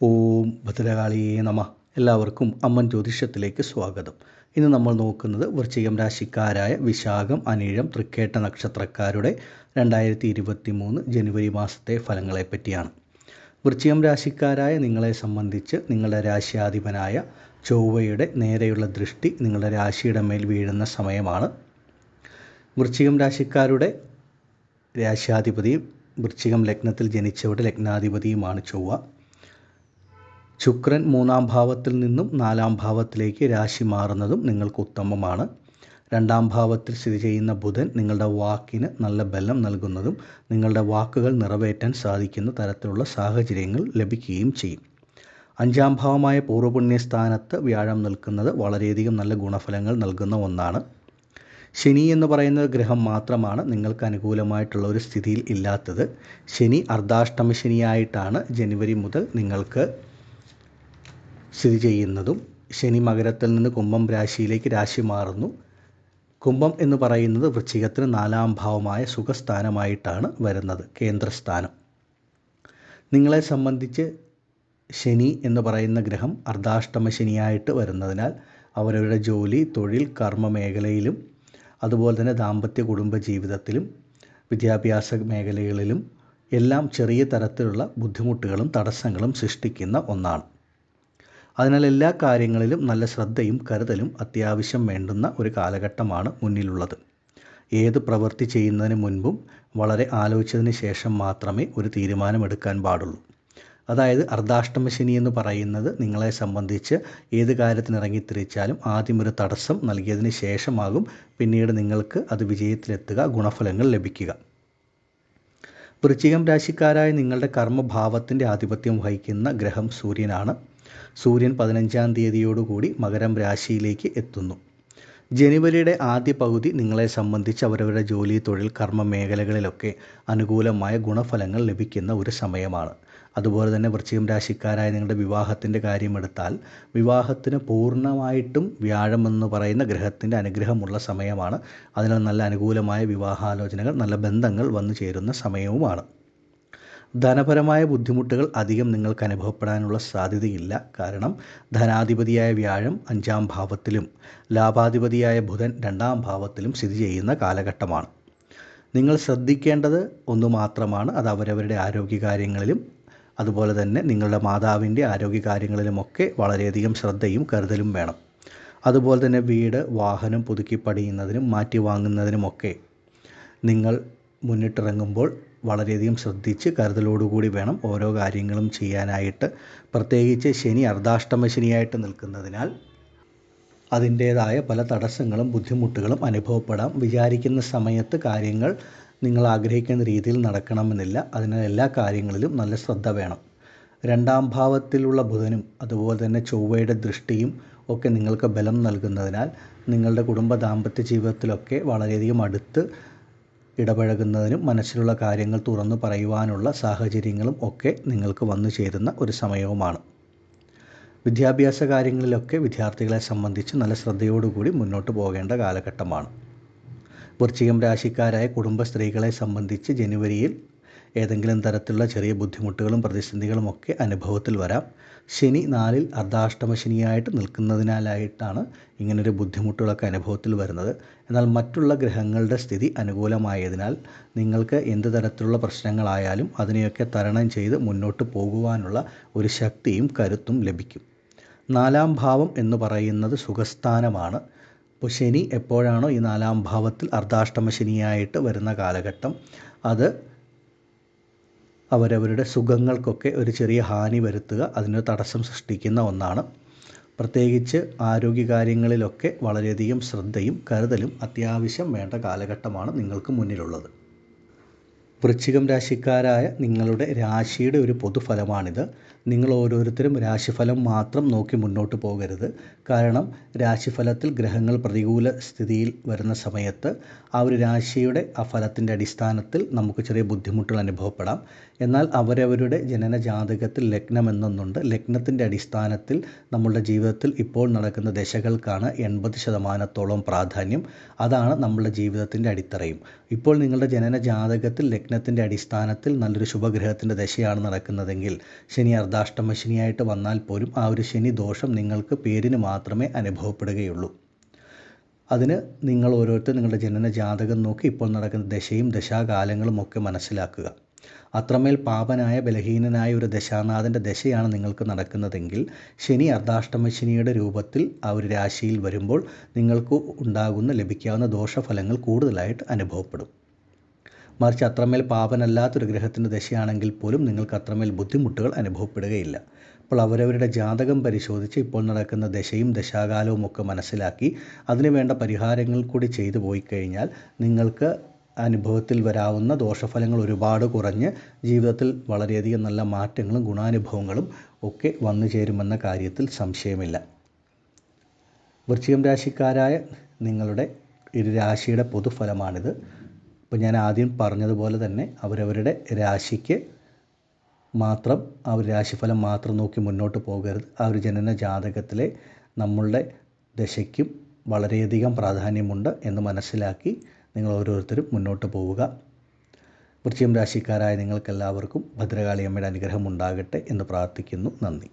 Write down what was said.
ഓം ഭദ്രകാളിയേ നമ. എല്ലാവർക്കും അമ്മൻ ജ്യോതിഷത്തിലേക്ക് സ്വാഗതം. ഇന്ന് നമ്മൾ നോക്കുന്നത് വൃശ്ചികം രാശിക്കാരായ വിശാഖം, അനിഴം, തൃക്കേട്ട നക്ഷത്രക്കാരുടെ 2023 ജനുവരി മാസത്തെ ഫലങ്ങളെ പറ്റിയാണ്. വൃശ്ചികം രാശിക്കാരായ നിങ്ങളെ സംബന്ധിച്ച് നിങ്ങളുടെ രാശിയാധിപനായ ചൊവ്വയുടെ നേരെയുള്ള ദൃഷ്ടി നിങ്ങളുടെ രാശിയുടെ മേൽ വീഴുന്ന സമയമാണ്. വൃശ്ചികം രാശിക്കാരുടെ രാശിയാധിപതിയും വൃശ്ചികം ലഗ്നത്തിൽ ജനിച്ചവരുടെ ലഗ്നാധിപതിയുമാണ് ചൊവ്വ. ശുക്രൻ 3-ാം ഭാവത്തിൽ നിന്നും 4-ാം ഭാവത്തിലേക്ക് രാശി മാറുന്നതും നിങ്ങൾക്ക് ഉത്തമമാണ്. 2-ാം ഭാവത്തിൽ സ്ഥിതി ചെയ്യുന്ന ബുധൻ നിങ്ങളുടെ വാക്കിന് നല്ല ബലം നൽകുന്നതും നിങ്ങളുടെ വാക്കുകൾ നിറവേറ്റാൻ സാധിക്കുന്ന തരത്തിലുള്ള സാഹചര്യങ്ങൾ ലഭിക്കുകയും ചെയ്യും. 5-ാം ഭാവമായ പൂർവ്വപുണ്യസ്ഥാനത്ത് വ്യാഴം നിൽക്കുന്നത് വളരെയധികം നല്ല ഗുണഫലങ്ങൾ നൽകുന്ന ഒന്നാണ്. ശനി എന്ന് പറയുന്ന ഗ്രഹം മാത്രമാണ് നിങ്ങൾക്ക് അനുകൂലമായിട്ടുള്ള ഒരു സ്ഥിതിയിൽ ഇല്ലാത്തത്. ശനി അർദ്ധാഷ്ടമ ശനിയായിട്ടാണ് ജനുവരി മുതൽ നിങ്ങൾക്ക് സ്ഥിതി ചെയ്യുന്നതും. ശനി മകരത്തിൽ നിന്ന് കുംഭം രാശിയിലേക്ക് രാശി മാറുന്നു. കുംഭം എന്ന് പറയുന്നത് വൃശ്ചികത്തിന് 4-ാം ഭാവമായ സുഖസ്ഥാനമായിട്ടാണ് വരുന്നത്, കേന്ദ്രസ്ഥാനം. നിങ്ങളെ സംബന്ധിച്ച് ശനി എന്ന് പറയുന്ന ഗ്രഹം അർദ്ധാഷ്ടമ ശനിയായിട്ട് വരുന്നതിനാൽ അവരവരുടെ ജോലി, തൊഴിൽ, കർമ്മ മേഖലയിലും അതുപോലെ തന്നെ ദാമ്പത്യ കുടുംബ ജീവിതത്തിലും വിദ്യാഭ്യാസ മേഖലകളിലും എല്ലാം ചെറിയ തരത്തിലുള്ള ബുദ്ധിമുട്ടുകളും തടസ്സങ്ങളും സൃഷ്ടിക്കുന്ന ഒന്നാണ്. അതിനാൽ എല്ലാ കാര്യങ്ങളിലും നല്ല ശ്രദ്ധയും കരുതലും അത്യാവശ്യം വേണ്ടുന്ന ഒരു കാലഘട്ടമാണ് മുന്നിലുള്ളത്. ഏത് പ്രവൃത്തി ചെയ്യുന്നതിന് മുൻപും വളരെ ആലോചിച്ചതിന് ശേഷം മാത്രമേ ഒരു തീരുമാനമെടുക്കാൻ പാടുള്ളൂ. അതായത് അർദ്ധാഷ്ടമ ശനി എന്ന് പറയുന്നത് നിങ്ങളെ സംബന്ധിച്ച് ഏത് കാര്യത്തിന് ഇറങ്ങിത്തിരിച്ചാലും ആദ്യം ഒരു തടസ്സം നൽകിയതിന് ശേഷമാകും പിന്നീട് നിങ്ങൾക്ക് അത് വിജയത്തിലെത്തുക, ഗുണഫലങ്ങൾ ലഭിക്കുക. വൃശ്ചികം രാശിക്കാരായ നിങ്ങളുടെ കർമ്മഭാവത്തിൻ്റെ ആധിപത്യം വഹിക്കുന്ന ഗ്രഹം സൂര്യനാണ്. സൂര്യൻ 15-ാം തീയതിയോടുകൂടി മകരം രാശിയിലേക്ക് എത്തുന്നു. ജനുവരിയുടെ ആദ്യ പകുതി നിങ്ങളെ സംബന്ധിച്ച് അവരവരുടെ ജോലി, തൊഴിൽ, കർമ്മ മേഖലകളിലൊക്കെ അനുകൂലമായ ഗുണഫലങ്ങൾ ലഭിക്കുന്ന ഒരു സമയമാണ്. അതുപോലെ തന്നെ വൃശ്ചികം രാശിക്കാരായ നിങ്ങളുടെ വിവാഹത്തിൻ്റെ കാര്യമെടുത്താൽ വിവാഹത്തിന് പൂർണ്ണമായിട്ടും വ്യാഴം എന്ന് പറയുന്ന ഗ്രഹത്തിൻ്റെ അനുഗ്രഹമുള്ള സമയമാണ്. അതിനാൽ നല്ല അനുകൂലമായ വിവാഹാലോചനകൾ, നല്ല ബന്ധങ്ങൾ വന്നു ചേരുന്ന സമയവുമാണ്. ധനപരമായ ബുദ്ധിമുട്ടുകൾ അധികം നിങ്ങൾക്ക് അനുഭവപ്പെടാനുള്ള സാധ്യതയില്ല. കാരണം ധനാധിപതിയായ വ്യാഴം 5-ാം ഭാവത്തിലും ലാഭാധിപതിയായ ബുധൻ 2-ാം ഭാവത്തിലും സ്ഥിതി ചെയ്യുന്ന കാലഘട്ടമാണ്. നിങ്ങൾ ശ്രദ്ധിക്കേണ്ടത് ഒന്ന് മാത്രമാണ്, അത് അവരവരുടെ ആരോഗ്യകാര്യങ്ങളിലും അതുപോലെ തന്നെ നിങ്ങളുടെ മാതാവിൻ്റെ ആരോഗ്യകാര്യങ്ങളിലുമൊക്കെ വളരെയധികം ശ്രദ്ധയും കരുതലും വേണം. അതുപോലെ തന്നെ വീട്, വാഹനം പുതുക്കി പണിയുന്നതിനും മാറ്റി വാങ്ങുന്നതിനുമൊക്കെ നിങ്ങൾ മുന്നിട്ടിറങ്ങുമ്പോൾ വളരെയധികം ശ്രദ്ധിച്ച് കരുതലോടുകൂടി വേണം ഓരോ കാര്യങ്ങളും ചെയ്യാനായിട്ട്. പ്രത്യേകിച്ച് ശനി അർദ്ധാഷ്ടമ ശനിയായിട്ട് നിൽക്കുന്നതിനാൽ അതിൻ്റേതായ പല തടസ്സങ്ങളും ബുദ്ധിമുട്ടുകളും അനുഭവപ്പെടാം. വിചാരിക്കുന്ന സമയത്ത് കാര്യങ്ങൾ നിങ്ങൾ ആഗ്രഹിക്കുന്ന രീതിയിൽ നടക്കണമെന്നില്ല. അതിനാൽ എല്ലാ കാര്യങ്ങളിലും നല്ല ശ്രദ്ധ വേണം. 2-ാം ഭാവത്തിലുള്ള ബുധനും അതുപോലെ തന്നെ ചൊവ്വയുടെ ദൃഷ്ടിയും ഒക്കെ നിങ്ങൾക്ക് ബലം നൽകുന്നതിനാൽ നിങ്ങളുടെ കുടുംബ ദാമ്പത്യ ജീവിതത്തിലൊക്കെ വളരെയധികം അടുത്ത് ഇടപഴകുന്നതിനും മനസ്സിലുള്ള കാര്യങ്ങൾ തുറന്നു പറയുവാനുള്ള സാഹചര്യങ്ങളും ഒക്കെ നിങ്ങൾക്ക് വന്നു ചേരുന്ന ഒരു സമയവുമാണ്. വിദ്യാഭ്യാസ കാര്യങ്ങളിലൊക്കെ വിദ്യാർത്ഥികളെ സംബന്ധിച്ച് നല്ല ശ്രദ്ധയോടുകൂടി മുന്നോട്ട് പോകേണ്ട കാലഘട്ടമാണ്. വൃശ്ചികം രാശിക്കാരായ കുടുംബ സ്ത്രീകളെ സംബന്ധിച്ച് ജനുവരിയിൽ ഏതെങ്കിലും തരത്തിലുള്ള ചെറിയ ബുദ്ധിമുട്ടുകളും പ്രതിസന്ധികളും ഒക്കെ അനുഭവത്തിൽ വരാം. ശനി 4-ൽ അർദ്ധാഷ്ടമ ശനിയായിട്ട് നിൽക്കുന്നതിനാലായിട്ടാണ് ഇങ്ങനൊരു ബുദ്ധിമുട്ടുകളൊക്കെ അനുഭവത്തിൽ വരുന്നത്. എന്നാൽ മറ്റുള്ള ഗ്രഹങ്ങളുടെ സ്ഥിതി അനുകൂലമായതിനാൽ നിങ്ങൾക്ക് എന്ത് തരത്തിലുള്ള പ്രശ്നങ്ങളായാലും അതിനെയൊക്കെ തരണം ചെയ്ത് മുന്നോട്ട് പോകുവാനുള്ള ഒരു ശക്തിയും കരുത്തും ലഭിക്കും. 4-ാം ഭാവം എന്ന് പറയുന്നത് സുഖസ്ഥാനമാണ്. അപ്പോൾ ശനി എപ്പോഴാണോ ഈ 4-ാം ഭാവത്തിൽ അർദ്ധാഷ്ടമ ശനിയായിട്ട് വരുന്ന കാലഘട്ടം, അത് അവരവരുടെ സുഖങ്ങൾക്കൊക്കെ ഒരു ചെറിയ ഹാനി വരുത്തുക, അതിന് തടസ്സം സൃഷ്ടിക്കുന്ന ഒന്നാണ്. പ്രത്യേകിച്ച് ആരോഗ്യകാര്യങ്ങളിലൊക്കെ വളരെയധികം ശ്രദ്ധയും കരുതലും അത്യാവശ്യം വേണ്ട കാലഘട്ടമാണ് നിങ്ങൾക്ക് മുന്നിലുള്ളത്. വൃശ്ചികം രാശിക്കാരായ നിങ്ങളുടെ രാശിയുടെ ഒരു പൊതുഫലമാണിത്. നിങ്ങൾ ഓരോരുത്തരും രാശിഫലം മാത്രം നോക്കി മുന്നോട്ട് പോകരുത്. കാരണം രാശിഫലത്തിൽ ഗ്രഹങ്ങൾ പ്രതികൂല സ്ഥിതിയിൽ വരുന്ന സമയത്ത് ആ ഒരു രാശിയുടെ ആ ഫലത്തിൻ്റെ അടിസ്ഥാനത്തിൽ നമുക്ക് ചെറിയ ബുദ്ധിമുട്ടുകൾ അനുഭവപ്പെടാം. എന്നാൽ അവരവരുടെ ജനന ജാതകത്തിൽ ലഗ്നം എന്നൊന്നുണ്ട്. ലഗ്നത്തിൻ്റെ അടിസ്ഥാനത്തിൽ നമ്മളുടെ ജീവിതത്തിൽ ഇപ്പോൾ നടക്കുന്ന ദശകൾക്കാണ് 80% പ്രാധാന്യം. അതാണ് നമ്മളുടെ ജീവിതത്തിൻ്റെ അടിത്തറയും. ഇപ്പോൾ നിങ്ങളുടെ ജനന ജാതകത്തിൽ ലഗ്നത്തിൻ്റെ അടിസ്ഥാനത്തിൽ നല്ലൊരു ശുഭഗ്രഹത്തിൻ്റെ ദശയാണ് നടക്കുന്നതെങ്കിൽ ശനി അർദ്ധാഷ്ടമ ശനിയായിട്ട് വന്നാൽ പോലും ആ ഒരു ശനി ദോഷം നിങ്ങൾക്ക് പേരിന് മാത്രമേ അനുഭവപ്പെടുകയുള്ളൂ. അതിന് നിങ്ങൾ ഓരോരുത്തർ നിങ്ങളുടെ ജനന ജാതകം നോക്കി ഇപ്പോൾ നടക്കുന്ന ദശയും ദശാകാലങ്ങളും ഒക്കെ മനസ്സിലാക്കുക. അത്രമേൽ പാപനായ ബലഹീനനായ ഒരു ദശാനാഥൻ്റെ ദശയാണ് നിങ്ങൾക്ക് നടക്കുന്നതെങ്കിൽ ശനി അർദ്ധാഷ്ടമ ശനിയുടെ രൂപത്തിൽ ആ ഒരു രാശിയിൽ വരുമ്പോൾ നിങ്ങൾക്ക് ലഭിക്കാവുന്ന ദോഷഫലങ്ങൾ കൂടുതലായിട്ട് അനുഭവപ്പെടും. മറിച്ച് അത്രമേൽ പാപനല്ലാത്തൊരു ഗ്രഹത്തിൻ്റെ ദശയാണെങ്കിൽ പോലും നിങ്ങൾക്ക് അത്രമേൽ ബുദ്ധിമുട്ടുകൾ അനുഭവപ്പെടുകയില്ല. അപ്പോൾ അവരവരുടെ ജാതകം പരിശോധിച്ച് ഇപ്പോൾ നടക്കുന്ന ദശയും ദശാകാലവും ഒക്കെ മനസ്സിലാക്കി അതിന് വേണ്ട പരിഹാരങ്ങൾ കൂടി ചെയ്തു പോയി കഴിഞ്ഞാൽ നിങ്ങൾക്ക് അനുഭവത്തിൽ വരാവുന്ന ദോഷഫലങ്ങൾ ഒരുപാട് കുറഞ്ഞ് ജീവിതത്തിൽ വളരെയധികം നല്ല മാറ്റങ്ങളും ഗുണാനുഭവങ്ങളും ഒക്കെ വന്നു ചേരുമെന്ന കാര്യത്തിൽ സംശയമില്ല. വൃശ്ചികം രാശിക്കാരായ നിങ്ങളുടെ ഒരു രാശിയുടെ പൊതുഫലമാണിത്. ഇപ്പോൾ ഞാൻ ആദ്യം പറഞ്ഞതുപോലെ തന്നെ അവരവരുടെ രാശിക്ക് മാത്രം ആ ഒരു രാശിഫലം മാത്രം നോക്കി മുന്നോട്ട് പോകരുത്. ആ ഒരു ജനന ജാതകത്തിലെ നമ്മളുടെ ദശയ്ക്കും വളരെയധികം പ്രാധാന്യമുണ്ട് എന്ന് മനസ്സിലാക്കി നിങ്ങൾ ഓരോരുത്തരും മുന്നോട്ട് പോവുക. വൃശ്ചികം രാശിക്കാരായ നിങ്ങൾക്കെല്ലാവർക്കും ഭദ്രകാളി അമ്മയുടെ അനുഗ്രഹം ഉണ്ടാകട്ടെ എന്ന് പ്രാർത്ഥിക്കുന്നു. നന്ദി.